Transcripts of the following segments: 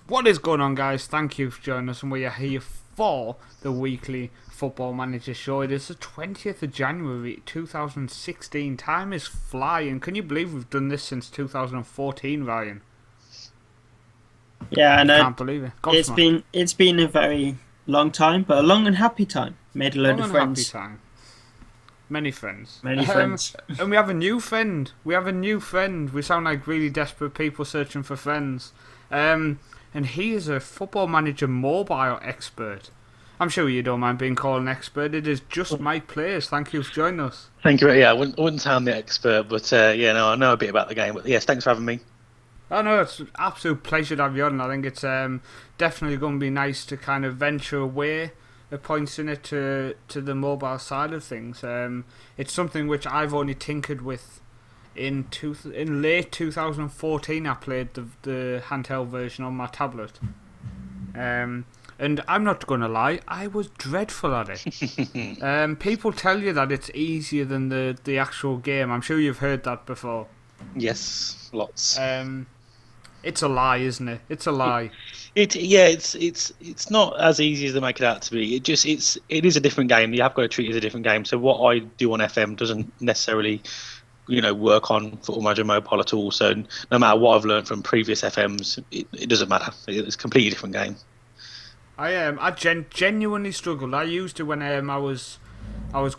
What is going on, guys? Thank you for joining us, and we are here for the weekly Football Manager show. It is the 20th of January 2016. Time is flying. Can you believe we've done this since 2014, Ryan? Yeah, and Can't believe it. it's been a very long time, but a long and happy time. Made a load Long of and friends. happy time. Many friends. Many friends. And we have a new friend. We sound like really desperate people searching for friends. And he is a Football Manager mobile expert. I'm sure you don't mind being called an expert. It is just Mike Players. Thank you for joining us. Thank you. Yeah, I wouldn't say I'm the expert, but I know a bit about the game. But yes, thanks for having me. Oh no, it's an absolute pleasure to have you on. I think it's definitely going to be nice to kind of venture away at points in it to the mobile side of things. It's something which I've only tinkered with in late 2014. I played the handheld version on my tablet. And I'm not going to lie, I was dreadful at it. People tell you that it's easier than the actual game. I'm sure you've heard that before. Yes, lots. It's a lie, isn't it? It's a lie. It's not as easy as they make it out to be. It is a different game. You have got to treat it as a different game. So what I do on FM doesn't necessarily, work on Football Manager Mobile at all. So no matter what I've learned from previous FMs, it doesn't matter. It's a completely different game. I genuinely struggled. I used it when I was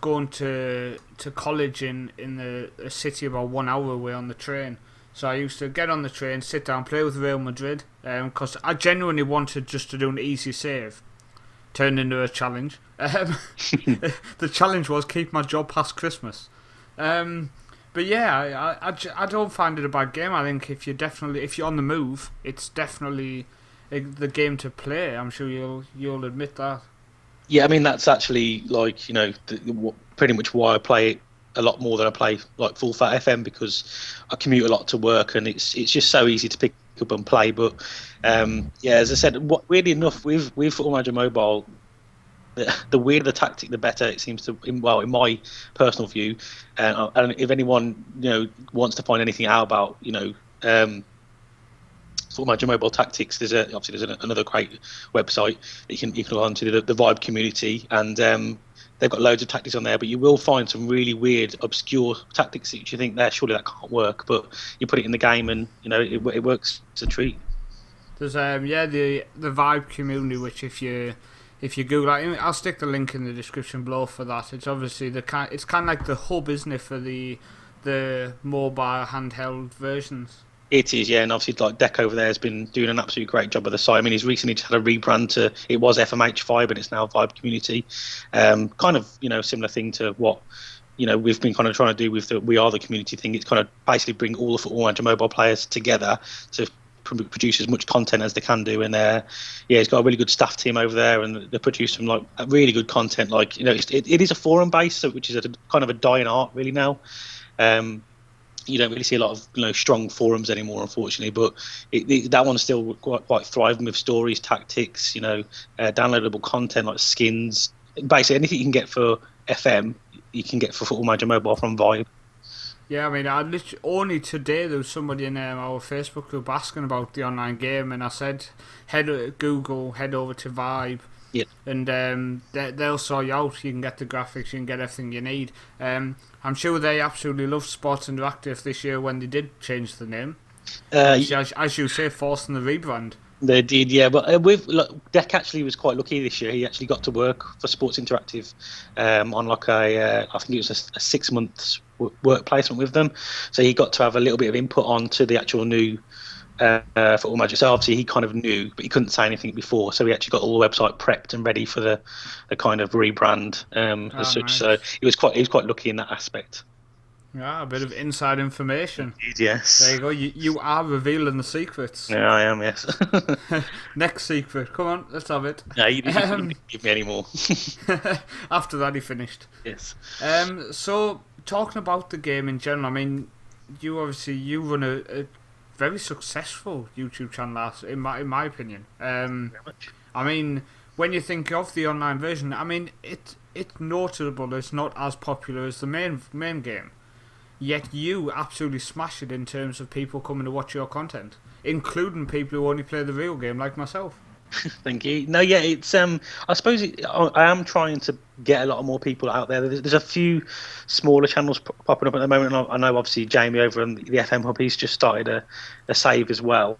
going to college in a city about 1 hour away on the train. So I used to get on the train, sit down, play with Real Madrid, because I genuinely wanted just to do an easy save. Turned into a challenge. The challenge was keep my job past Christmas. But yeah, I don't find it a bad game. I think if you're on the move, it's definitely the game to play. I'm sure you'll admit that. Yeah, I mean that's actually pretty much why I play it a lot more than I play like full fat FM, because I commute a lot to work and it's just so easy to pick up and play. But as I said, weirdly enough, with Football Manager Mobile, the weirder the tactic, the better it seems to. In my personal view, and if anyone wants to find anything out about Football Manager Mobile tactics, there's another great website that you can go on to, the Vibe community, and they've got loads of tactics on there, but you will find some really weird, obscure tactics that you think surely that can't work, but you put it in the game and it works. It's a treat. There's the Vibe community, which if you Google, I'll stick the link in the description below for that. It's obviously it's kind of like the hub, isn't it, for the mobile handheld versions. It is, yeah, and obviously like Deck over there has been doing an absolute great job of the site. I mean, he's recently just had a rebrand to, it was FMH Vibe and it's now Vibe Community. Kind of, similar thing to what, we've been kind of trying to do with the We Are the Community thing. It's kind of basically bring all the Football Manager Mobile players together to produce as much content as they can do. And he's got a really good staff team over there, and they produce some like really good content. Like, it is a forum base, so which is a kind of a dying art really now. You don't really see a lot of strong forums anymore, unfortunately. But that one's still quite thriving with stories, tactics, downloadable content like skins. Basically, anything you can get for FM, you can get for Football Manager Mobile from Vibe. Yeah, I mean, I literally only today there was somebody in our Facebook group asking about the online game, and I said, head over to Vibe. Yeah. And they'll sort you out. You can get the graphics, you can get everything you need. I'm sure they absolutely loved Sports Interactive this year when they did change the name. As you say, forcing the rebrand. They did, yeah. But Deck actually was quite lucky this year. He actually got to work for Sports Interactive on like I think it was a 6 months work placement with them. So he got to have a little bit of input onto the actual new Football Manager. So obviously he kind of knew, but he couldn't say anything before. So he actually got all the website prepped and ready for the kind of rebrand as such. Nice. So he was quite lucky in that aspect. Yeah, a bit of inside information. Indeed, yes. There you go. You are revealing the secrets. Yeah, I am. Yes. Next secret. Come on, let's have it. No, you didn't give me any more. After that, he finished. Yes. So talking about the game in general, I mean, you run a very successful YouTube channel, in my opinion. Very much. I mean, when you think of the online version, I mean, it's notable. It's not as popular as the main game. yet you absolutely smash it in terms of people coming to watch your content, including people who only play the real game like myself. Thank you. No, yeah, it's I suppose I am trying to get a lot more people out there. There's a few smaller channels popping up at the moment, and I know obviously Jamie over on the FM Hub, he's just started a save as well,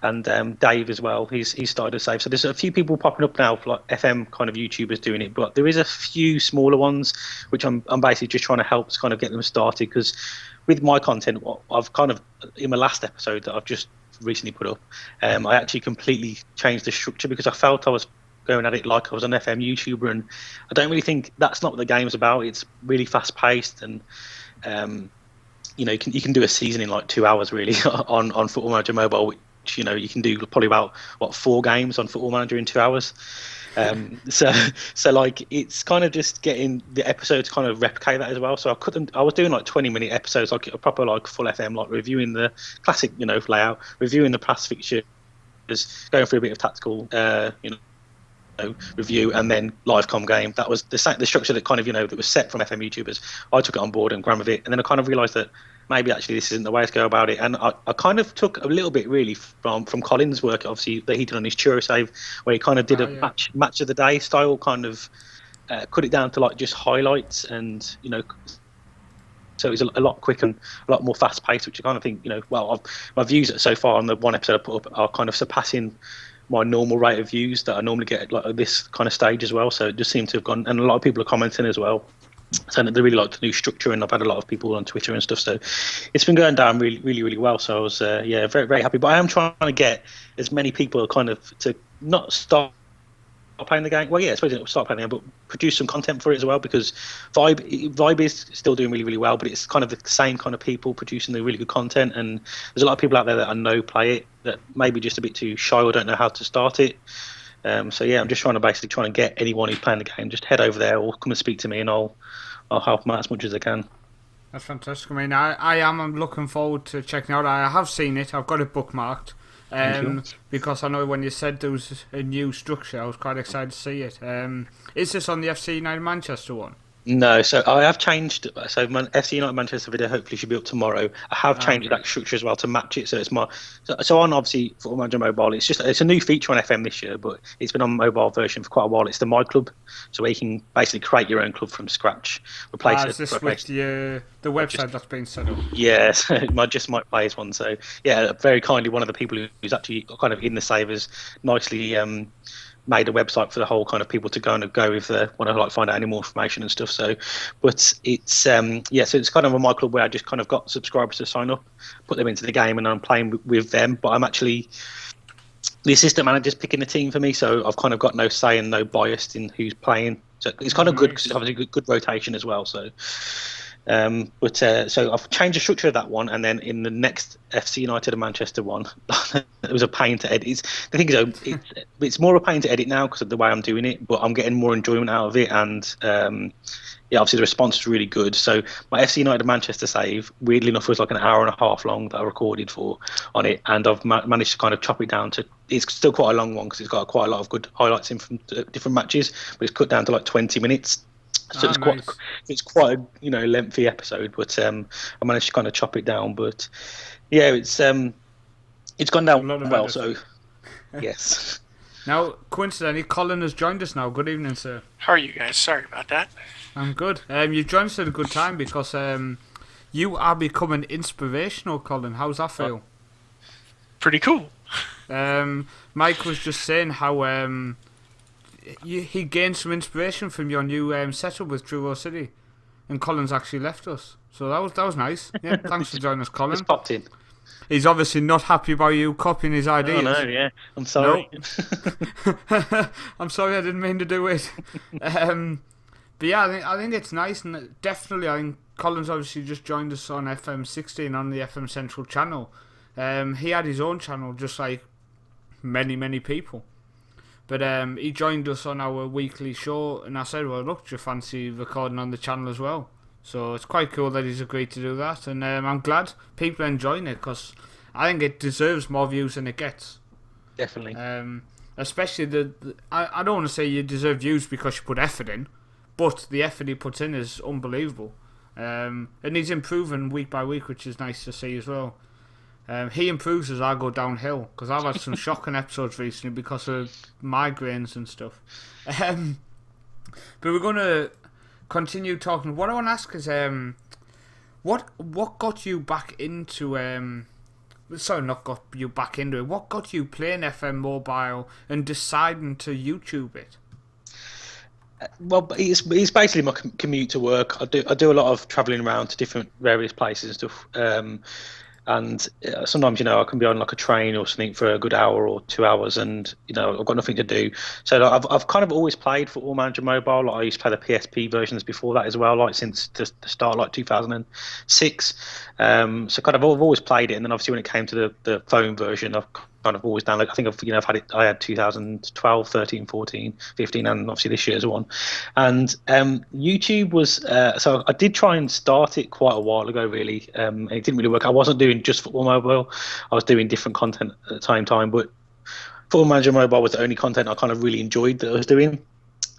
and Dave as well, he's started a save. So there's a few people popping up now, like FM kind of YouTubers doing it, but there is a few smaller ones which I'm basically just trying to help to kind of get them started, because with my content, what I've kind of in my last episode that I've just recently put up, I actually completely changed the structure because I felt I was going at it like I was an FM YouTuber, and I don't really think that's not what the game's about. It's really fast paced, and you can do a season in like 2 hours really on Football Manager Mobile, which you can do probably about 4 games on Football Manager in 2 hours. So like it's kind of just getting the episodes kind of replicate that as well. So I was doing like 20-minute episodes, like a proper like full FM, like reviewing the classic layout, reviewing the past fixtures, going through a bit of tactical review, and then live com game. That was the structure that kind of that was set from FM YouTubers. I took it on board and ran with it, and then I kind of realised that maybe actually this isn't the way to go about it. And I kind of took a little bit really from Colin's work, obviously, that he did on his Churro save, where he kind of did match of the day style, kind of cut it down to like just highlights, and so it's a lot quicker and a lot more fast paced, which I kind of think my views so far on the one episode I put up are kind of surpassing my normal rate of views that I normally get at like this kind of stage as well. So it just seemed to have gone, and a lot of people are commenting as well, saying that they really like the new structure, and I've had a lot of people on Twitter and stuff, so it's been going down really, really, really well. So I was very, very happy. But I am trying to get as many people kind of to not stop playing the game. Well, yeah, I suppose start playing the game, but produce some content for it as well, because Vibe is still doing really, really well, but it's kind of the same kind of people producing the really good content, and there's a lot of people out there that I know play it that maybe just a bit too shy or don't know how to start it. So yeah, I'm just trying to get anyone who's playing the game, just head over there or come and speak to me, and I'll help them out as much as I can. That's fantastic. I mean, I'm looking forward to checking out. I have seen it. I've got it bookmarked. Because I know when you said there was a new structure, I was quite excited to see it. Is this on the FC United Manchester one? No, so I have changed. So my FC United Manchester video hopefully should be up tomorrow. I have changed that structure as well to match it. So it's so on obviously Football Manager Mobile. It's a new feature on FM this year, but it's been on mobile version for quite a while. It's the My Club, so where you can basically create your own club from scratch. Is this with the website that's been set up? Yeah, so just might play as one. So yeah, very kindly, one of the people who's actually kind of in the savers nicely made a website for the whole kind of people to go if they want to like find out any more information and stuff. So, but it's so it's kind of a My Club where I just kind of got subscribers to sign up, put them into the game, and I'm playing with them. But I'm actually the assistant manager's picking the team for me, so I've kind of got no say and no bias in who's playing. So it's kind of good because it's obviously good rotation as well. So. So I've changed the structure of that one, and then in the next FC United and Manchester one, it was a pain to edit. The thing is, it's more of a pain to edit now because of the way I'm doing it, but I'm getting more enjoyment out of it, and obviously the response is really good. So my FC United and Manchester save, weirdly enough, was like an hour and a half long that I recorded on it, and I've managed to kind of chop it down to. It's still quite a long one because it's got quite a lot of good highlights in from different matches, but it's cut down to like 20 minutes. So it's quite a lengthy episode, but I managed to kind of chop it down. But yeah, it's gone down well. So yes. Now, coincidentally, Colin has joined us now. Good evening, sir. How are you guys? Sorry about that. I'm good. You've joined us at a good time because you are becoming inspirational, Colin. How's that feel? Pretty cool. Mike was just saying how he gained some inspiration from your new setup with Truro City, and Colin's actually left us, so that was nice. Yeah, thanks for joining us, Colin. Just popped in. He's obviously not happy about you copying his ideas. Oh no, yeah, I'm sorry. No. I'm sorry, I didn't mean to do it. But yeah, I think it's nice, and definitely I think Colin's obviously just joined us on FM 16 on the FM Central channel. He had his own channel just like many people. But he joined us on our weekly show, and I said, well, look, do you fancy recording on the channel as well? So it's quite cool that he's agreed to do that, and I'm glad people are enjoying it, because I think it deserves more views than it gets. Definitely. Especially I don't want to say you deserve views because you put effort in, but the effort he puts in is unbelievable. And he's improving week by week, which is nice to see as well. He improves as I go downhill, because I've had some shocking episodes recently because of migraines and stuff. But we're going to continue talking. What I want to ask is, what got you back into... sorry, not got you back into it. What got you playing FM Mobile and deciding to YouTube it? Well, it's basically my commute to work. I do a lot of travelling around to different various places and stuff. And sometimes, I can be on like a train or something for a good hour or 2 hours, and I've got nothing to do. So like, I've kind of always played Football Manager Mobile. Like, I used to play the PSP versions before that as well, like since the start, like 2006. So kind of I've always played it, and then obviously when it came to the phone version, I've kind of always downloaded. I think I've had it. I had 2012, 13, 14, 15, and obviously this year's one. And YouTube was so I did try and start it quite a while ago, really. It didn't really work. I wasn't doing just Football Mobile. I was doing different content at the same time, but Football Manager Mobile was the only content I kind of really enjoyed that I was doing.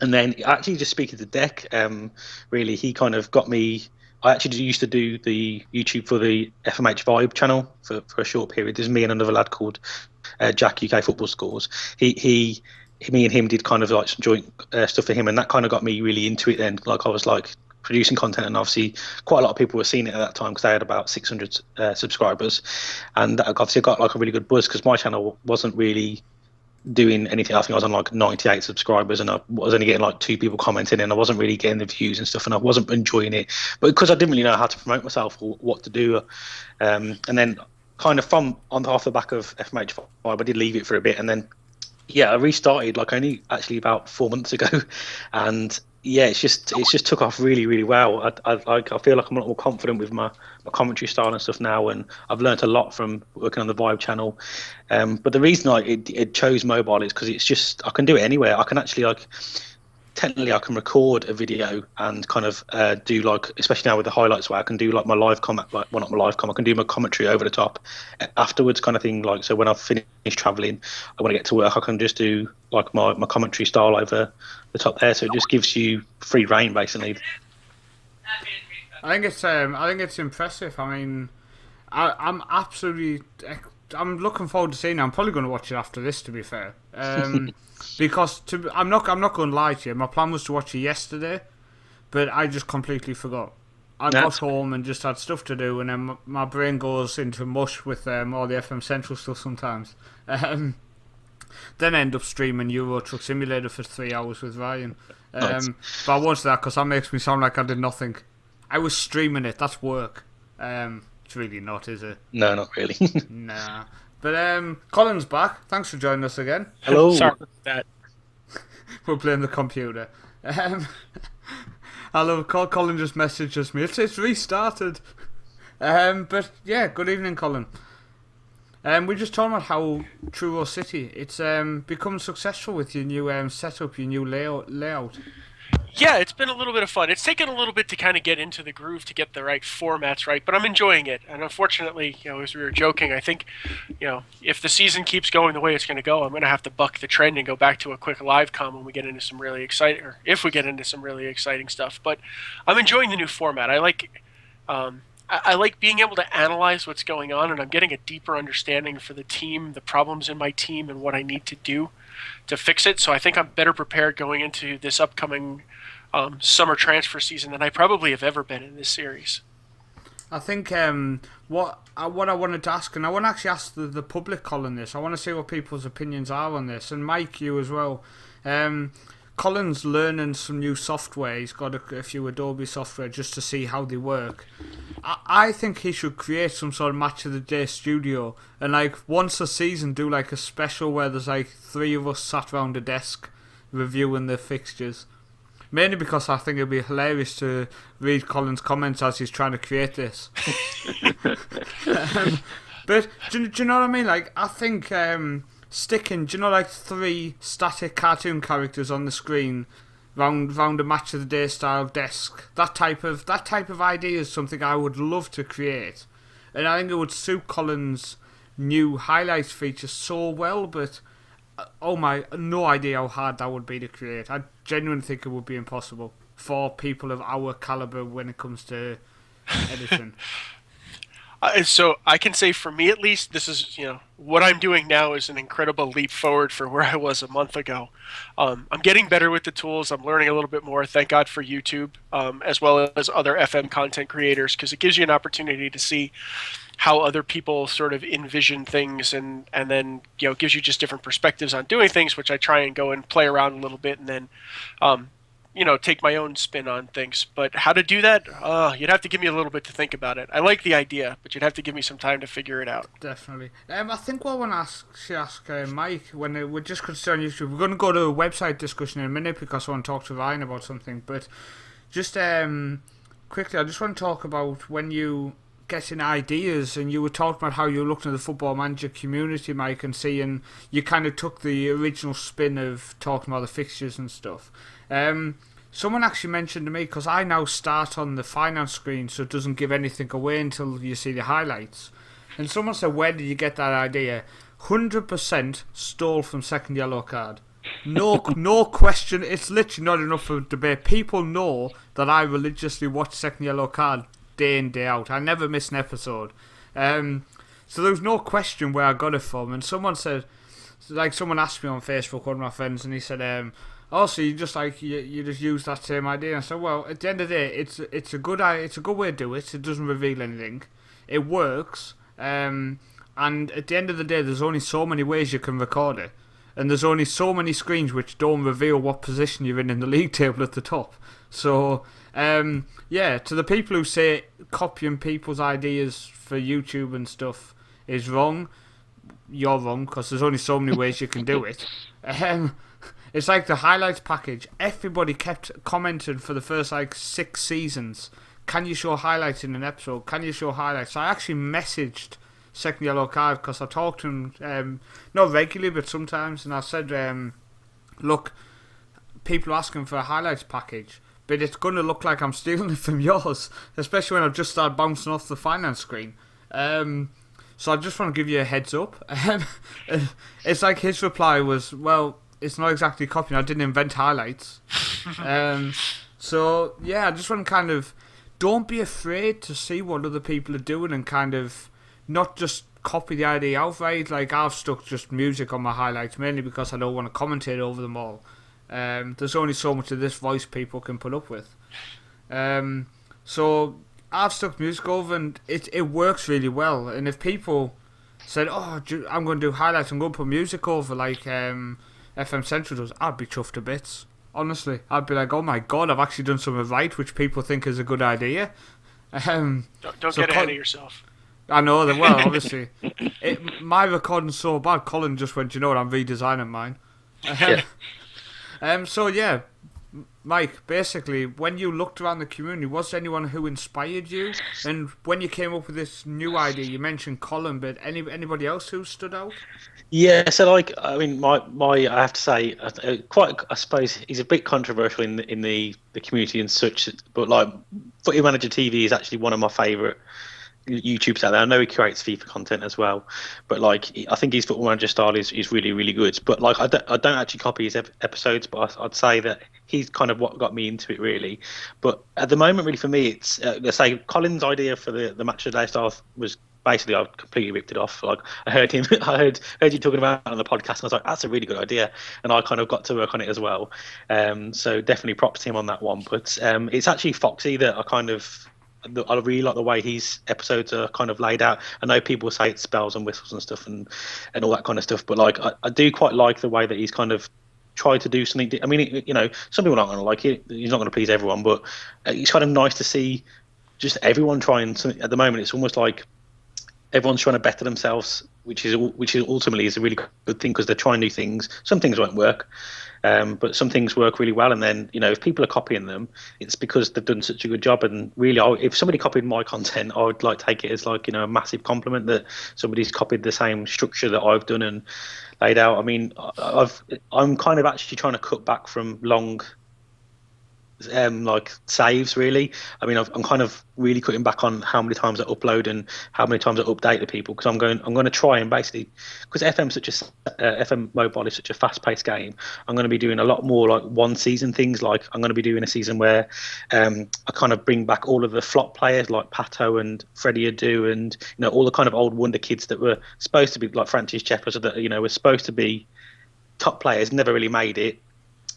And then actually just speaking to Deck, really he kind of got me. I actually used to do the YouTube for the FMH Vibe channel for a short period. There's me and another lad called Jack UK Football Scores. Me and him did kind of like some joint stuff for him, and that kind of got me really into it then. Like I was like producing content, and obviously quite a lot of people were seeing it at that time because they had about 600 subscribers, and that obviously got like a really good buzz because my channel wasn't really doing anything. I think I was on like 98 subscribers, and I was only getting like 2 people commenting, and I wasn't really getting the views and stuff, and I wasn't enjoying it. But because I didn't really know how to promote myself or what to do, and then kind of off the back of FMH5, I did leave it for a bit, and then I restarted like only actually about 4 months ago, and it's just took off really, really well. I feel like I'm a lot more confident with my commentary style and stuff now, and I've learnt a lot from working on the Vibe channel. But the reason it chose mobile is because it's just I can do it anywhere. I can actually technically I can record a video and kind of do like, especially now with the highlights, where I can do like my live comment, like well not my live comment, I can do my commentary over the top afterwards, kind of thing. Like so when I've finished traveling, when I get to work, I can just do like my commentary style over the top there. So it just gives you free reign basically. I think it's impressive. I mean, I'm looking forward to seeing it. I'm probably going to watch it after this, to be fair. Because I'm not going to lie to you. My plan was to watch it yesterday, but I just completely forgot. I got home and just had stuff to do, and then my brain goes into mush with all the FM Central stuff sometimes. Then I end up streaming Euro Truck Simulator for 3 hours with Ryan. But I won't say that because that makes me sound like I did nothing. I was streaming it. That's work. It's really not, is it? No, not really. Nah. But Colin's back. Thanks for joining us again. Hello. Sorry about that. We're playing the computer. I love Colin just messages me. It's restarted. But yeah, good evening, Colin. We're just talking about how Truro City it's become successful with your new setup, your new layout. Yeah, it's been a little bit of fun. It's taken a little bit to kind of get into the groove, to get the right formats right, but I'm enjoying it. And unfortunately, as we were joking, I think, if the season keeps going the way it's going to go, I'm going to have to buck the trend and go back to a quick live com when we get into some really exciting, or if we get into some really exciting stuff. But I'm enjoying the new format. I like being able to analyze what's going on, and I'm getting a deeper understanding for the team, the problems in my team, and what I need to do to fix it. So I think I'm better prepared going into this upcoming summer transfer season than I probably have ever been in this series. I think what I wanted to ask, and I want to actually ask the public, Colin, this. I want to see what people's opinions are on this, and Mike, you as well. Colin's learning some new software. He's got a few Adobe software just to see how they work. I think he should create some sort of match of the day studio, and like once a season do like a special where there's like 3 of us sat around a desk reviewing the fixtures. Mainly because I think it'd be hilarious to read Colin's comments as he's trying to create this. But do you know what I mean? Like I think sticking, like 3 static cartoon characters on the screen round a match of the day style desk. That type of idea is something I would love to create, and I think it would suit Colin's new highlights feature so well. But no idea how hard that would be to create. I genuinely think it would be impossible. for people of our caliber when it comes to editing? So I can say for me at least, this is, what I'm doing now is an incredible leap forward for where I was a month ago. I'm getting better with the tools. I'm learning a little bit more. Thank God for YouTube, as well as other FM content creators, because it gives you an opportunity to see how other people sort of envision things, and then gives you just different perspectives on doing things, which I try and go and play around a little bit, and then take my own spin on things. But how to do that? You'd have to give me a little bit to think about it. I like the idea, but you'd have to give me some time to figure it out. Definitely. I think what I want to ask Mike, when we're just concerned YouTube, we're going to go to a website discussion in a minute because I want to talk to Ryan about something. But just quickly, I just want to talk about when you getting ideas, and you were talking about how you were looking at the Football Manager community, Mike, and seeing you kind of took the original spin of talking about the fixtures and stuff. Someone actually mentioned to me, because I now start on the finance screen so it doesn't give anything away until you see the highlights, and someone said, where did you get that idea? 100% stole from Second Yellow Card. No question. It's literally not enough for debate. People know that I religiously watch Second Yellow Card day in, day out. I never miss an episode. So there was no question where I got it from. And someone said, someone asked me on Facebook, one of my friends, and he said, so you just you just use that same idea. And I said, well, at the end of the day, it's a good way to do it. It doesn't reveal anything. It works. And at the end of the day, there's only so many ways you can record it. And there's only so many screens which don't reveal what position you're in the league table at the top. So, to the people who say copying people's ideas for YouTube and stuff is wrong, you're wrong, because there's only so many ways you can do it. It's like the highlights package. Everybody kept commenting for the first 6 seasons. Can you show highlights in an episode? Can you show highlights? So I actually messaged Second Yellow Card, because I talked to him, not regularly, but sometimes, and I said, look, people are asking for a highlights package, but it's going to look like I'm stealing it from yours, especially when I've just started bouncing off the finance screen. So I just want to give you a heads up. It's like his reply was, well, it's not exactly copying, I didn't invent highlights. So, I just want to kind of, don't be afraid to see what other people are doing and kind of not just copy the idea outright. I've stuck just music on my highlights, mainly because I don't want to commentate over them all. There's only so much of this voice people can put up with. So I've stuck music over, and it works really well. And if people said, I'm going to do highlights, I'm going to put music over like FM Central does, I'd be chuffed to bits. Honestly, I'd be like, oh my god, I've actually done something right, which people think is a good idea. Don't get ahead of yourself. I know that. Well, obviously, my recording's so bad. Colin just went, I'm redesigning mine. Mike, basically, when you looked around the community, was there anyone who inspired you? And when you came up with this new idea, you mentioned Colin, but anybody else who stood out? Yeah, so my I have to say, I suppose he's a bit controversial in the community and such, but Footy Manager TV is actually one of my favourite YouTubers out there. I know he creates FIFA content as well, but I think his Football Manager style is really, really good. But I don't actually copy his episodes, but I'd say that he's kind of what got me into it, really. But at the moment, really, for me, it's let's say Colin's idea for the match of the day style was basically, I completely ripped it off. I heard him, I heard you talking about it on the podcast, and I was like, that's a really good idea, and I kind of got to work on it as well. So definitely props to him on that one. But it's actually Foxy that I really like the way his episodes are kind of laid out. I know people say it's spells and whistles and stuff and all that kind of stuff, but I do quite like the way that he's kind of tried to do something. I mean, some people aren't going to like it. He's not going to please everyone, but it's kind of nice to see just everyone trying something. At the moment, it's almost like everyone's trying to better themselves, which is ultimately is a really good thing, because they're trying new things. Some things won't work, but some things work really well. And then if people are copying them, it's because they've done such a good job. And really, if somebody copied my content, I would take it as a massive compliment that somebody's copied the same structure that I've done and laid out. I mean, I'm kind of actually trying to cut back from long like saves really. I mean, I'm kind of really cutting back on how many times I upload and how many times I update the people, because I'm going to try and basically, because FM mobile is such a fast-paced game, I'm going to be doing a lot more like one season things. Like I'm going to be doing a season where I kind of bring back all of the flop players like Pato and Freddie Adu, and all the kind of old wonder kids that were supposed to be like Francis Cheppers, that were supposed to be top players, never really made it.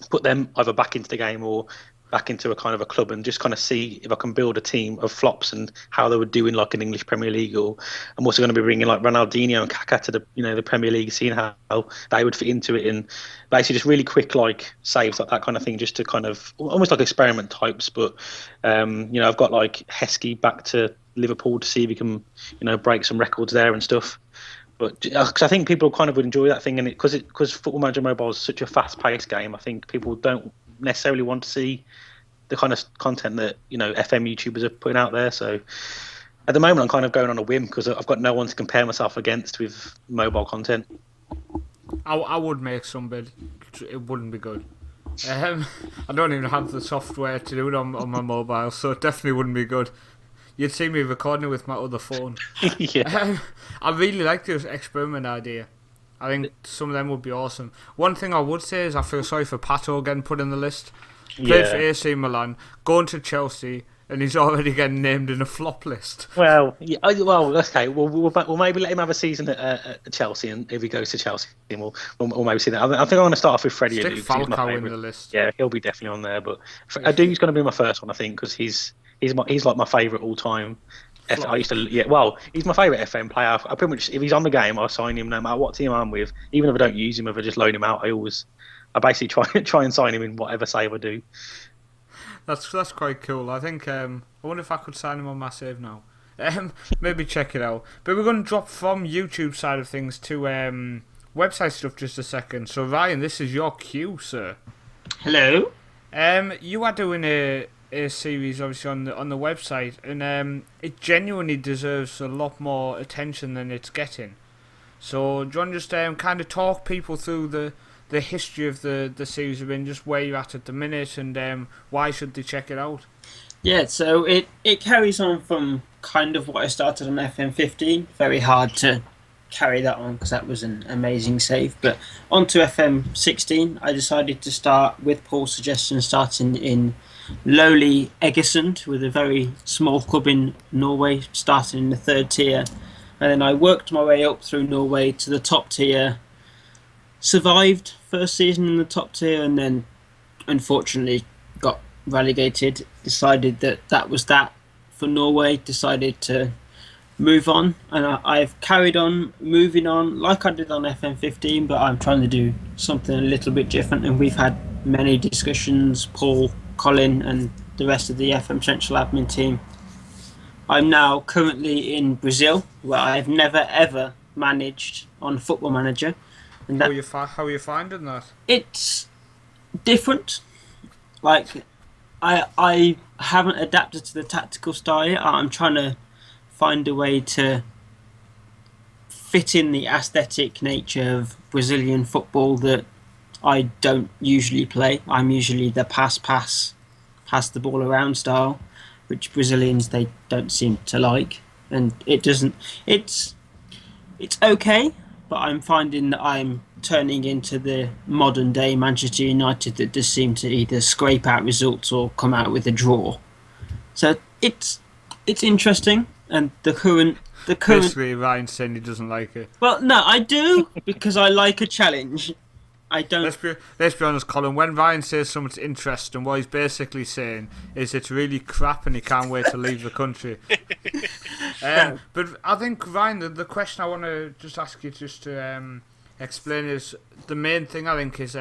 Put them either back into the game or back into a kind of a club, and just kind of see if I can build a team of flops and how they would do in like an English Premier League. Or I'm also going to be bringing like Ronaldinho and Kaká to the the Premier League, seeing how they would fit into it, and basically just really quick like saves, like that kind of thing, just to kind of almost like experiment types. But I've got like Heskey back to Liverpool to see if he can break some records there and stuff. But because I think people kind of would enjoy that thing, and because Football Manager Mobile is such a fast-paced game, I think people don't necessarily want to see the kind of content that FM YouTubers are putting out there. So at the moment, I'm kind of going on a whim because I've got no one to compare myself against with mobile content. I would make some, but it wouldn't be good. I don't even have the software to do it on my mobile, so it definitely wouldn't be good. You'd see me recording it with my other phone. Yeah. I really like this experiment idea. I think some of them would be awesome. One thing I would say is I feel sorry for Pato getting put in the list. Played for AC Milan, going to Chelsea, and he's already getting named in a flop list. Well, okay. We'll maybe let him have a season at Chelsea, and if he goes to Chelsea, we'll maybe see that. I think I'm going to start off with Freddie Adu. Stick Falcao in the list. Yeah, he'll be definitely on there. But Adu's going to be my first one, I think, because he's like my favourite all time. He's my favourite FM player. I pretty much, if he's on the game, I'll sign him no matter what team I'm with. Even if I don't use him, if I just loan him out, I basically try and sign him in whatever save I do. That's quite cool. I think I wonder if I could sign him on my save now. Maybe check it out. But we're going to drop from YouTube side of things to website stuff just a second. So Ryan, this is your cue, sir. Hello. You are doing a series obviously on the website, and it genuinely deserves a lot more attention than it's getting. So do you want to just kind of talk people through the history of the series and just where you're at the minute, and why should they check it out? Yeah, so it carries on from kind of what I started on FM15. Very hard to carry that on because that was an amazing save. But on to FM16, I decided to start, with Paul's suggestion, starting in lowly Egersund, with a very small club in Norway, starting in the 3rd tier. And then I worked my way up through Norway to the top tier, survived first season in the top tier, and then unfortunately got relegated. Decided that was that for Norway, decided to move on, and I've carried on moving on like I did on FM15, but I'm trying to do something a little bit different, and we've had many discussions, Paul, Colin and the rest of the FM Central admin team. I'm now currently in Brazil, where I've never ever managed on Football Manager. And how are you finding that? It's different. Like, I haven't adapted to the tactical style yet. I'm trying to find a way to fit in the aesthetic nature of Brazilian football that I don't usually play. I'm usually the pass the ball around style, which Brazilians, they don't seem to like. And it's okay, but I'm finding that I'm turning into the modern day Manchester United that does seem to either scrape out results or come out with a draw. So it's interesting, and the current basically Ryan saying he doesn't like it. Well, no, I do, because I like a challenge. I don't. Let's be honest, Colin. When Ryan says something's interesting, what he's basically saying is it's really crap and he can't wait to leave the country. But I think, Ryan, the question I want to just ask you just to explain is, the main thing I think is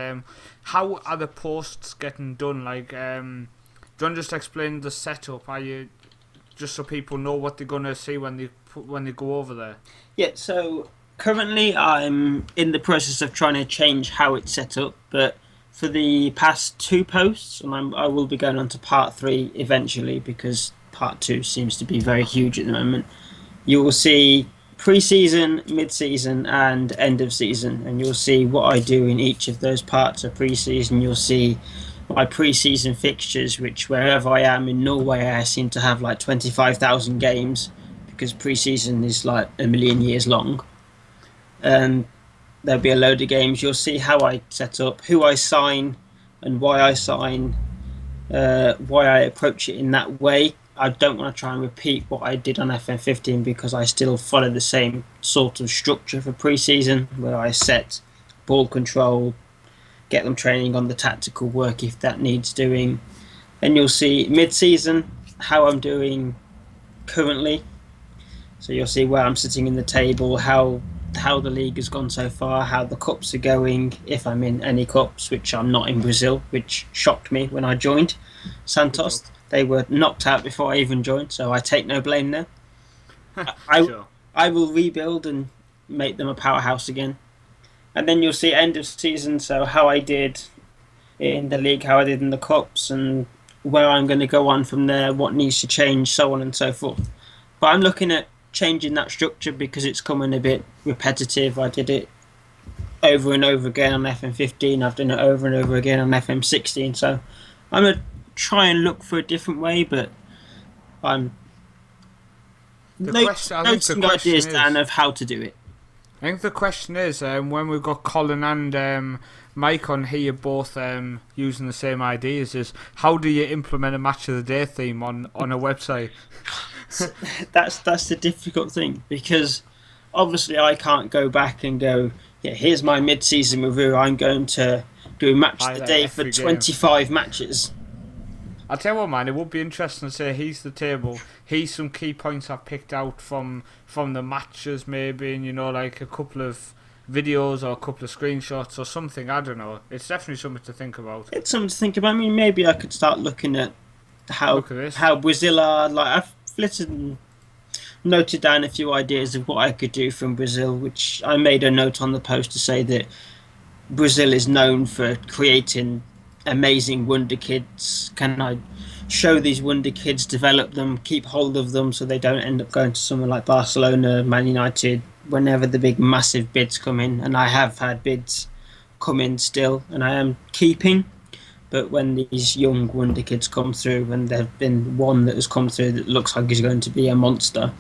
how are the posts getting done? Like, do you want to just explain the setup? Are you just so people know what they're gonna see when they go over there? Yeah. So currently, I'm in the process of trying to change how it's set up, but for the past 2 posts, and I will be going on to part 3 eventually, because part 2 seems to be very huge at the moment. You will see pre-season, mid-season, and end of season, and you'll see what I do in each of those parts of pre-season. You'll see my pre-season fixtures, which wherever I am in Norway, I seem to have like 25,000 games because pre-season is like a million years long. And there'll be a load of games. You'll see how I set up, who I sign, and why I sign, why I approach it in that way. I don't want to try and repeat what I did on FM15 because I still follow the same sort of structure for pre-season where I set ball control, get them training on the tactical work if that needs doing. Then you'll see mid-season how I'm doing currently. So you'll see where I'm sitting in the table, how the league has gone so far, how the cups are going, if I'm in any cups, which I'm not in Brazil, which shocked me when I joined Santos. They were knocked out before I even joined, so I take no blame there. Sure. I will rebuild and make them a powerhouse again. And then you'll see end of season, so how I did in the league, how I did in the cups, and where I'm going to go on from there, what needs to change, so on and so forth. But I'm looking at changing that structure because it's coming a bit repetitive. I did it over and over again on FM15. I've done it over and over again on FM16. So I'm going to try and look for a different way, but I'm noticing ideas, Dan, of how to do it. I think the question is, when we've got Colin and Mike on here both using the same ideas, is how do you implement a match of the day theme on a website? That's the difficult thing, because obviously I can't go back and go, yeah, here's my mid-season review, I'm going to do a match of the day for 25 matches. I'll tell you what, man, it would be interesting to say, here's the table, here's some key points I've picked out from the matches maybe, and like a couple of videos or a couple of screenshots or something, I don't know. It's definitely something to think about. It's something to think about. I mean, maybe I could start looking at how Brazil are. Like, I've flitted and noted down a few ideas of what I could do from Brazil, which I made a note on the post to say that Brazil is known for creating amazing wonder kids. Can I show these wonder kids, develop them, keep hold of them so they don't end up going to somewhere like Barcelona, Man United, whenever the big massive bids come in? And I have had bids come in still, and I am keeping. But when these young wonder kids come through, and there have been one that has come through that looks like he's going to be a monster,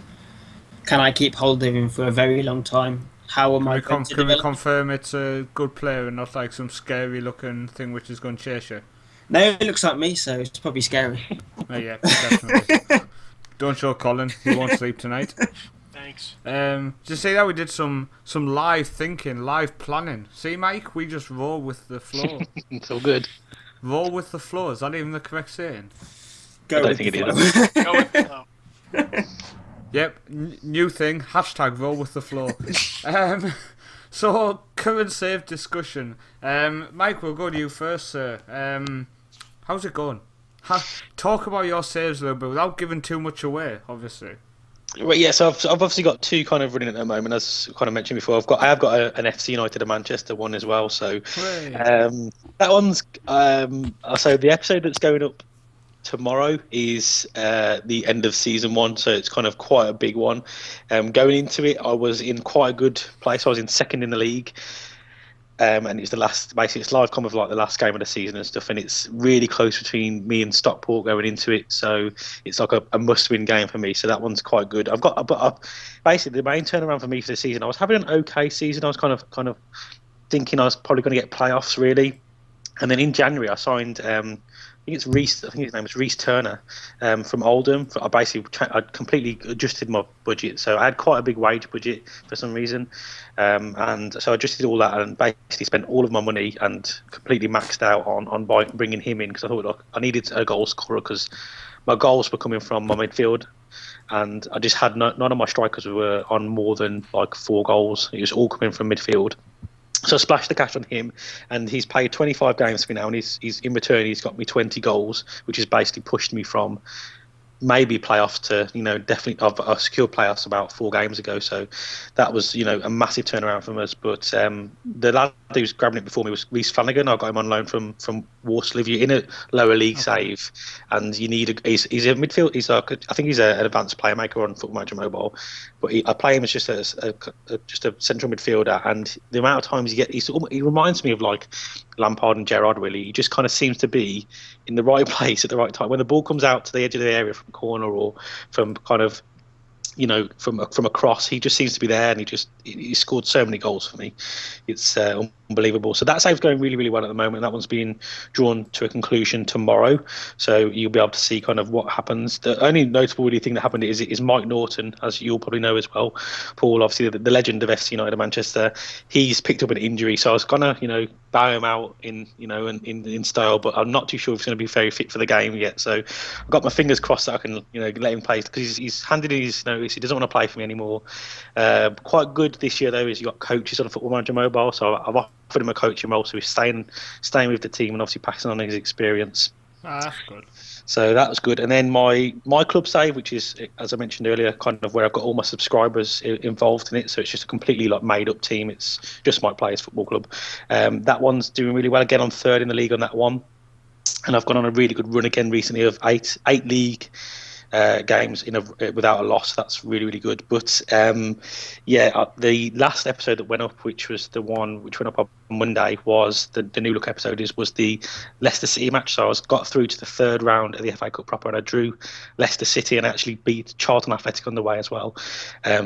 can I keep hold of him for a very long time? How am I going to develop? Can we confirm it's a good player and not like some scary looking thing which is going to chase you? No, it looks like me, so it's probably scary. Oh yeah, definitely. Don't show Colin, he won't sleep tonight. Thanks. Did you see that we did some live thinking, live planning? See, Mike, we just roll with the flow. It's all good. Roll with the flow, is that even the correct saying? I don't think it is. Go with the flow. Yep, new thing, hashtag roll with the flow. So, current save discussion. Mike, we'll go to you first, sir. How's it going? Talk about your saves a little bit without giving too much away, obviously. Well, yeah, so I've obviously got two kind of running at the moment, as kind of mentioned before. I have got an FC United of Manchester one as well. So that one's so the episode that's going up tomorrow is the end of season one, so it's kind of quite a big one. Going into it, I was in quite a good place. I was in second in the league. And it's it's live com of like the last game of the season and stuff, and it's really close between me and Stockport going into it, so it's like a must-win game for me. So that one's quite good. Basically the main turnaround for me for the season, I was having an okay season. I was kind of thinking I was probably going to get playoffs really, and then in January I signed. I think his name was Reece Turner from Oldham. I completely adjusted my budget, so I had quite a big wage budget for some reason, and so I adjusted all that and basically spent all of my money and completely maxed out on bringing him in because I thought, look, I needed a goal scorer because my goals were coming from my midfield, and I just had none of my strikers were on more than like 4 goals. It was all coming from midfield. So I splashed the cash on him, and he's played 25 games for me now, and he's in return he's got me 20 goals, which has basically pushed me from maybe playoffs to, definitely I secured playoffs about 4 games ago. So that was, a massive turnaround from us. But the lads who's grabbing it before me was Reece Flanagan. I got him on loan from Walsall. If you're in a lower league save and you need he's a midfield. I think he's an advanced playmaker on Football Manager Mobile, but I play him as just a central midfielder. And the amount of times he reminds me of like Lampard and Gerrard. Really, he just kind of seems to be in the right place at the right time when the ball comes out to the edge of the area from corner or from kind of, from a cross. He just seems to be there, and he scored so many goals for me. It's unbelievable. So that save's going really, really well at the moment. That one's being drawn to a conclusion tomorrow, so you'll be able to see kind of what happens. The only notable really thing that happened is Mike Norton, as you'll probably know as well, Paul. Obviously, the legend of FC United of Manchester. He's picked up an injury, so I was gonna, bow him out in style, but I'm not too sure if he's going to be very fit for the game yet. So I've got my fingers crossed that I can, let him play, because he's handed in his notice. He doesn't want to play for me anymore. Quite good this year though is you got coaches on Football Manager Mobile, so I've offered him a coaching role, so he's staying with the team and obviously passing on his experience. That's good. So that was good. And then my club save, which is, as I mentioned earlier, kind of where I've got all my subscribers involved in it. So it's just a completely made up team. It's just my Players Football Club. That one's doing really well. Again, I'm third in the league on that one. And I've gone on a really good run again recently of eight league games without a loss. That's really, really good. But the last episode that went up, which was the one which went up on Monday, was the new look episode. Was the Leicester City match. So I got through to the third round of the FA Cup proper, and I drew Leicester City and actually beat Charlton Athletic on the way as well.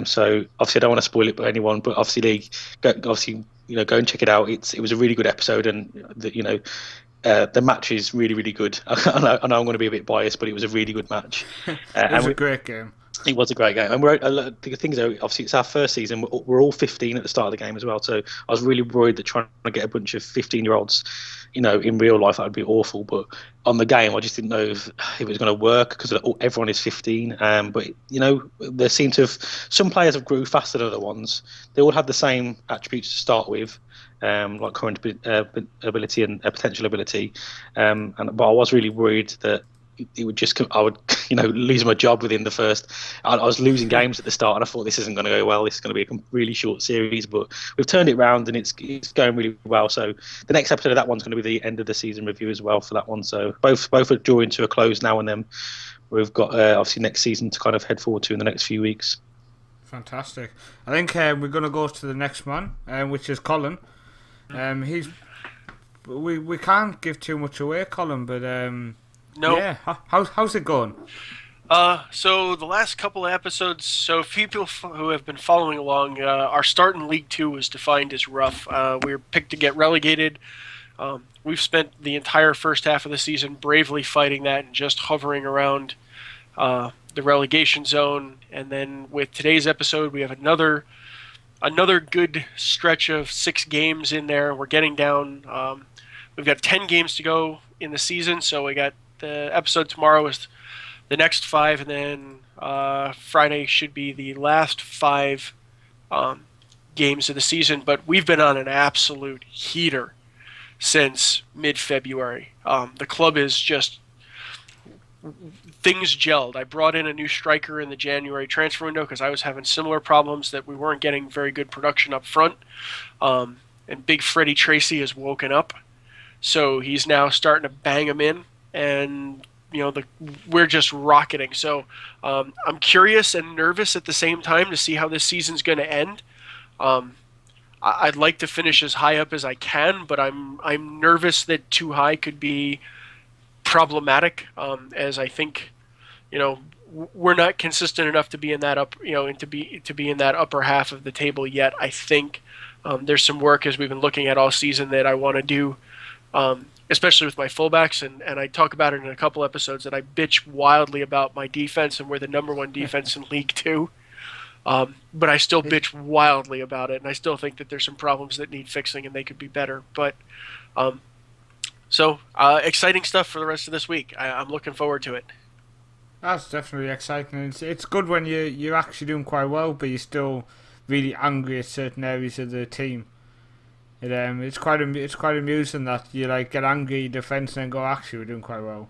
So obviously I don't want to spoil it for anyone, but obviously go and check it out. It was a really good episode, and the match is really, really good. I know I'm going to be a bit biased, but it was a really good match. It was a great game. It was a great game. And the thing is, obviously, it's our first season. We're all 15 at the start of the game as well. So I was really worried that trying to get a bunch of 15-year-olds, in real life, that would be awful. But on the game, I just didn't know if it was going to work because everyone is 15. But, there seem to have... Some players have grew faster than other ones. They all had the same attributes to start with. Like current ability and potential ability, but I was really worried that I would lose my job within the first. I was losing games at the start, and I thought this isn't going to go well. This is going to be a really short series, but we've turned it around, and it's going really well. So the next episode of that one's going to be the end of the season review as well for that one. So both are drawing to a close now, and then we've got obviously next season to kind of head forward to in the next few weeks. Fantastic. I think we're going to go to the next man, which is Colin. We can't give too much away, Colin, but no. Yeah, how's it going? So the last couple of episodes, so people who have been following along, our start in League 2 was defined as rough. We were picked to get relegated. We've spent the entire first half of the season bravely fighting that and just hovering around the relegation zone. And then with today's episode, we have another good stretch of 6 games in there. We're getting down. We've got 10 games to go in the season, so we got the episode tomorrow is the next 5, and then Friday should be the last 5 games of the season. But we've been on an absolute heater since mid-February. The club is just... Things gelled. I brought in a new striker in the January transfer window because I was having similar problems that we weren't getting very good production up front. And Big Freddie Tracy has woken up. So he's now starting to bang them in. And, we're just rocketing. So I'm curious and nervous at the same time to see how this season's going to end. I'd like to finish as high up as I can, but I'm nervous that too high could be problematic, as I think, we're not consistent enough to be in that to be in that upper half of the table yet. I think there's some work, as we've been looking at all season, that I want to do, especially with my fullbacks, and I talk about it in a couple episodes that I bitch wildly about my defense, and we're the number 1 defense in League 2. But I still bitch wildly about it, and I still think that there's some problems that need fixing and they could be better. But so exciting stuff for the rest of this week. I'm looking forward to it. That's definitely exciting. It's good when you're actually doing quite well, but you're still really angry at certain areas of the team. It's quite amusing that you get angry at your defence and then go, actually we're doing quite well.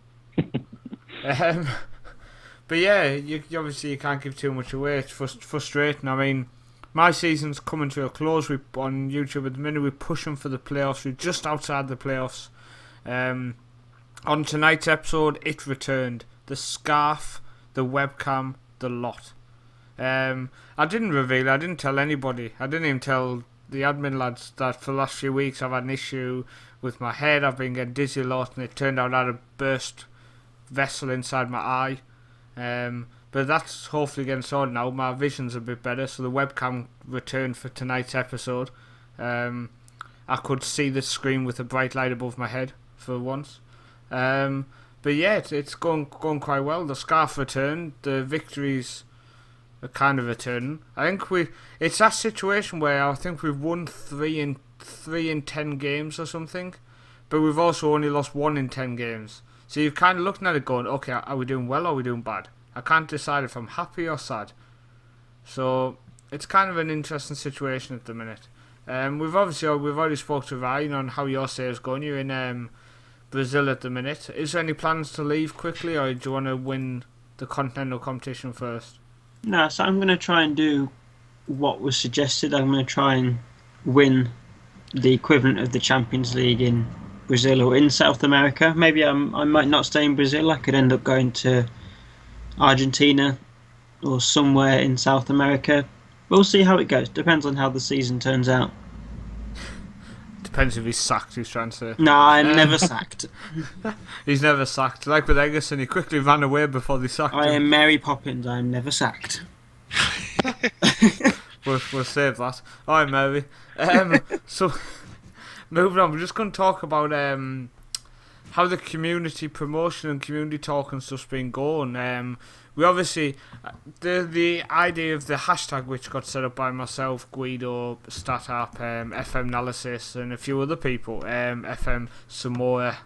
But yeah, you obviously you can't give too much away. It's frustrating. I mean, my season's coming to a close. On YouTube at the minute, we're pushing for the playoffs. We're just outside the playoffs. On tonight's episode, it returned. The scarf, the webcam, the lot. I didn't reveal it. I didn't tell anybody. I didn't even tell the admin lads that for the last few weeks I've had an issue with my head. I've been getting dizzy a lot, and it turned out I had a burst vessel inside my eye. But that's hopefully getting sorted now. My vision's a bit better, so the webcam returned for tonight's episode. I could see the screen with a bright light above my head for once. But yeah, it's going quite well. The scarf returned. The victories are kind of returning. I think it's that situation where I think we've won 3 in 10 games or something, but we've also only lost 1 in 10 games. So you're kind of looking at it going, okay, are we doing well or are we doing bad? I can't decide if I'm happy or sad. So it's kind of an interesting situation at the minute. We've already spoke to Ryan on how your sales going. You're in Brazil at the minute. Is there any plans to leave quickly, or do you want to win the continental competition first? No, so I'm going to try and do what was suggested. I'm going to try and win the equivalent of the Champions League in Brazil or in South America. Maybe I might not stay in Brazil. I could end up going to Argentina or somewhere in South America. We'll see how it goes. Depends on how the season turns out. Depends if he's sacked, he's trying to say. No, I'm never sacked. He's never sacked. Like with Egerson, he quickly ran away before they sacked him. I am Mary Poppins. I'm never sacked. We'll save that. Alright, Mary. So, moving on, we're just going to talk about how the community promotion and community talk and stuff's been going. We obviously, the idea of the hashtag which got set up by myself, Guido, StatApp, FM Analysis, and a few other people, FM Samoa.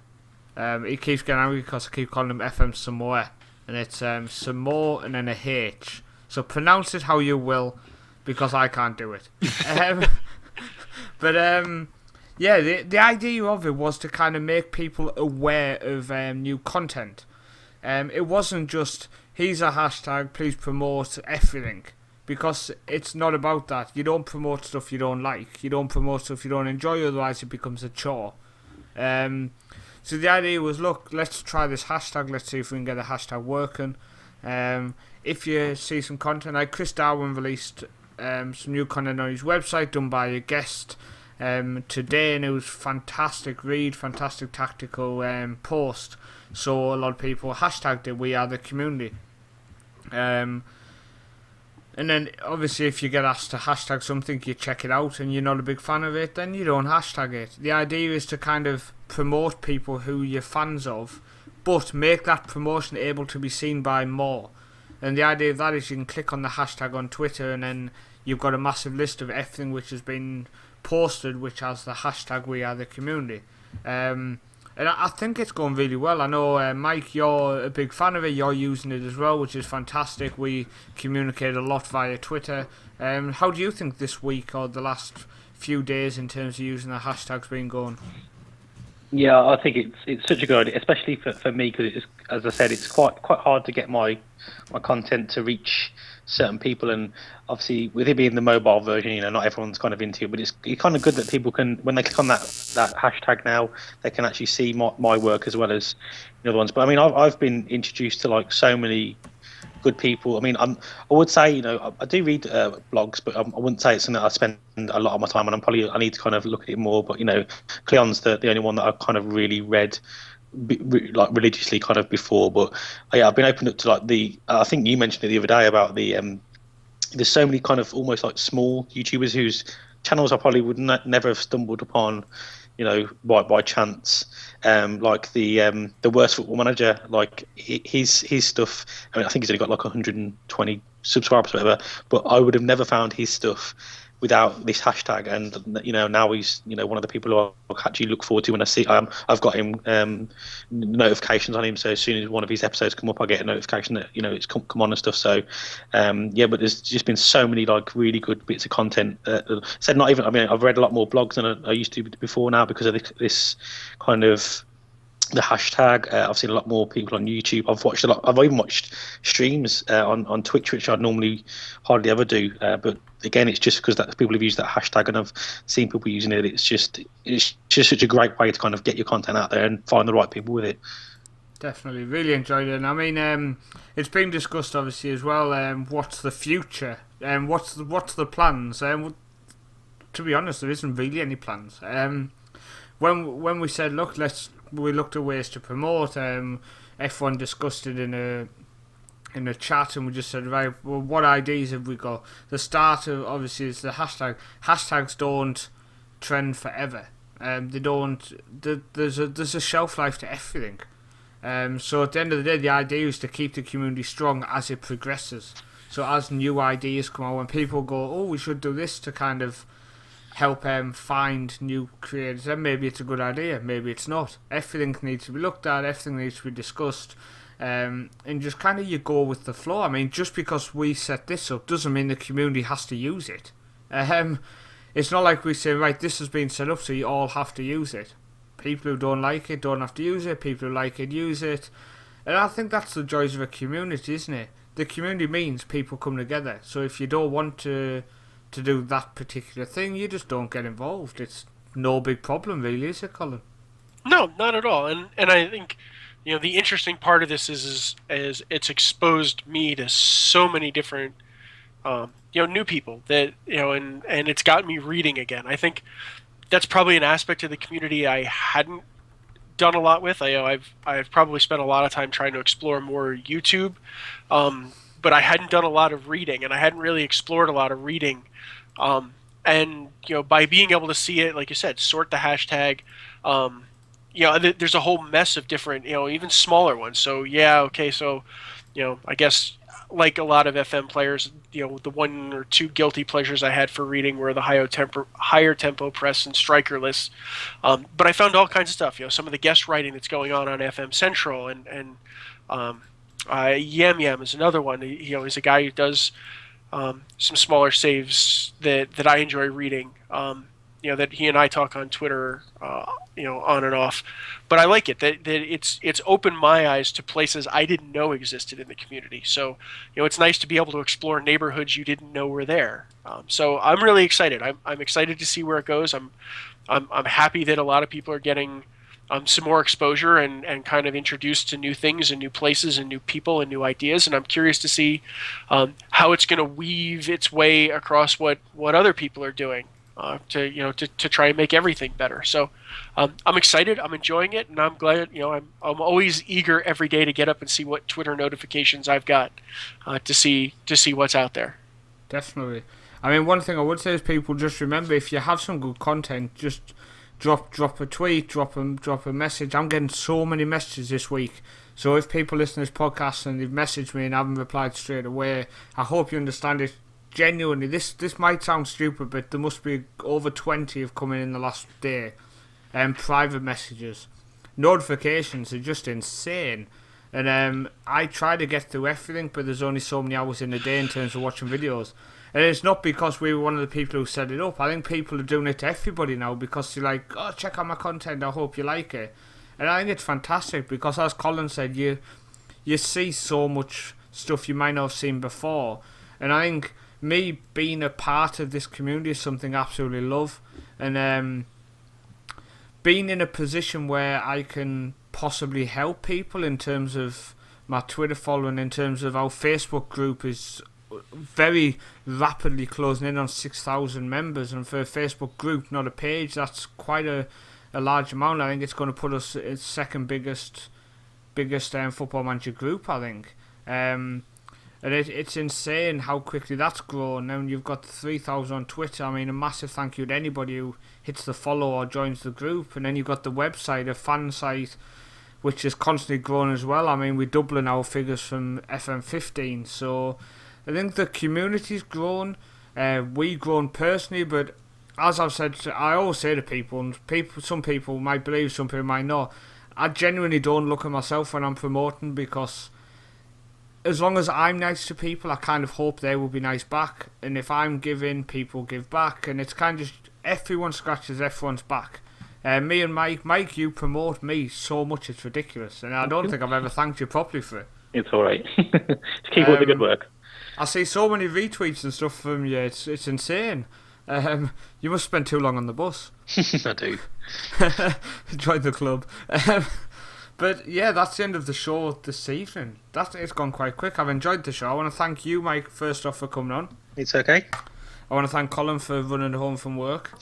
He keeps getting angry because I keep calling him FM Samoa, and it's Samoa and then a H. So pronounce it how you will, because I can't do it. Yeah, the idea of it was to kind of make people aware of new content. It wasn't just, here's a hashtag, please promote everything. Because it's not about that. You don't promote stuff you don't like. You don't promote stuff you don't enjoy, otherwise it becomes a chore. So the idea was, look, let's try this hashtag. Let's see if we can get a hashtag working. If you see some content, like Chris Darwin released some new content on his website done by a guest today, and it was fantastic read, fantastic tactical post. So a lot of people hashtagged it, we are the community. And then obviously if you get asked to hashtag something, you check it out, and you're not a big fan of it, then you don't hashtag it. The idea is to kind of promote people who you're fans of, but make that promotion able to be seen by more. And the idea of that is you can click on the hashtag on Twitter, and then you've got a massive list of everything which has been posted which has the hashtag we are the community. And I think it's going really well. I know, Mike, you're a big fan of it. You're using it as well, which is fantastic. We communicate a lot via Twitter. How do you think this week or the last few days in terms of using the hashtags been going? Yeah, I think it's such a good idea, especially for me, because as I said, it's quite hard to get my content to reach certain people, and obviously with it being the mobile version, not everyone's kind of into it, but it's kind of good that people can, when they click on that hashtag now, they can actually see my work as well as the other ones. But I mean, I've been introduced to like so many good people. I mean, I would say, I do read blogs, but I wouldn't say it's something that I spend a lot of my time on. I need to kind of look at it more. But Cleon's the only one that I've kind of really read like religiously kind of before. But yeah, I've been opened up to like I think you mentioned it the other day about there's so many kind of almost like small YouTubers whose channels I probably would never have stumbled upon, by chance. Like the Worst Football Manager, like his stuff. I mean, I think he's only got like 120 subscribers, or whatever. But I would have never found his stuff without this hashtag. And now he's one of the people who I actually look forward to when I see. I've got him notifications on him, so as soon as one of his episodes come up, I get a notification that it's come on and stuff. So yeah, but there's just been so many like really good bits of content. Said not even. I mean, I've read a lot more blogs than I used to before now because of this kind of the hashtag. I've seen a lot more people on YouTube. I've watched a lot. I've even watched streams on Twitch, which I normally hardly ever do. But again, it's just because that people have used that hashtag, and I've seen people using it. It's just such a great way to kind of get your content out there and find the right people with it. Definitely, really enjoyed it. And I mean, it's been discussed obviously as well. What's the future? What's the plans? To be honest, there isn't really any plans. When we said, look, we looked at ways to promote. F1 discussed it in a chat, and we just said, right, well, what ideas have we got? The start of obviously is the hashtag. Hashtags don't trend forever. They don't. There's a shelf life to everything. So at the end of the day, the idea is to keep the community strong as it progresses. So as new ideas come out, when people go, oh, we should do this to kind of help find new creators, then maybe it's a good idea, maybe it's not. Everything needs to be looked at, everything needs to be discussed, and just kind of you go with the flow. I mean, just because we set this up doesn't mean the community has to use it. It's not like we say, right, this has been set up, so you all have to use it. People who don't like it don't have to use it. People who like it use it. And I think that's the joys of a community, isn't it? The community means people come together. So if you don't want to do that particular thing, you just don't get involved. It's no big problem, really, is it, Colin? No, not at all. And I think, the interesting part of this is it's exposed me to so many different new people that and it's got me reading again. I think that's probably an aspect of the community I hadn't done a lot with. I've probably spent a lot of time trying to explore more YouTube, but I hadn't done a lot of reading, and I hadn't really explored a lot of reading. And by being able to see it, like you said, sort the hashtag, there's a whole mess of different, even smaller ones. So yeah, okay, so I guess like a lot of FM players, the one or two guilty pleasures I had for reading were the higher tempo press and striker lists. But I found all kinds of stuff. Some of the guest writing that's going on FM Central, and Yam Yam is another one. He's a guy who does some smaller saves that I enjoy reading. That he and I talk on Twitter, on and off. But I like it that it's opened my eyes to places I didn't know existed in the community. So, it's nice to be able to explore neighborhoods you didn't know were there. So I'm really excited. I'm excited to see where it goes. I'm happy that a lot of people are getting some more exposure and kind of introduced to new things and new places and new people and new ideas. And I'm curious to see how it's going to weave its way across what other people are doing. To try and make everything better. So I'm excited. I'm enjoying it, and I'm glad. I'm always eager every day to get up and see what Twitter notifications I've got to see what's out there. Definitely. I mean, one thing I would say is people just remember, if you have some good content, just drop a tweet, drop a message. I'm getting so many messages this week. So if people listen to this podcast and they've messaged me and I haven't replied straight away, I hope you understand it. Genuinely, this might sound stupid, but there must be over 20 have come in the last day. Private messages. Notifications are just insane. And I try to get through everything, but there's only so many hours in a day in terms of watching videos. And it's not because we were one of the people who set it up. I think people are doing it to everybody now because they're like, oh, check out my content, I hope you like it. And I think it's fantastic because, as Colin said, you see so much stuff you might not have seen before. And I think me being a part of this community is something I absolutely love, and being in a position where I can possibly help people in terms of my Twitter following, in terms of our Facebook group is very rapidly closing in on 6,000 members, and for a Facebook group, not a page, that's quite a large amount. I think it's going to put us at second biggest Football Manager group, I think. And it's insane how quickly that's grown. Now you've got 3,000 on Twitter. I mean, a massive thank you to anybody who hits the follow or joins the group. And then you've got the website, a fan site, which is constantly growing as well. I mean, we're doubling our figures from FM15. So I think the community's grown. We've grown personally, but as I've said, I always say to people, and some people might believe, some people might not, I genuinely don't look at myself when I'm promoting, because as long as I'm nice to people, I kind of hope they will be nice back. And if I'm giving, people give back. And it's kind of just everyone scratches everyone's back. Me and Mike, you promote me so much it's ridiculous, and I don't think I've ever thanked you properly for it. It's all right. Just keep up the good work. I see so many retweets and stuff from you. It's insane. You must spend too long on the bus. I do. Join the club. But yeah, that's the end of the show this evening. It's gone quite quick. I've enjoyed the show. I want to thank you, Mike, first off, for coming on. It's okay. I want to thank Colin for running home from work.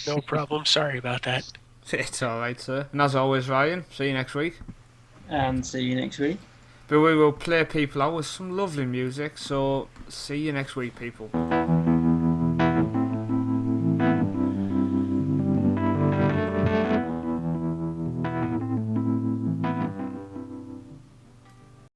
No problem. Sorry about that. It's alright, sir. And as always, Ryan, see you next week. And see you next week. But we will play people out with some lovely music, so see you next week, people.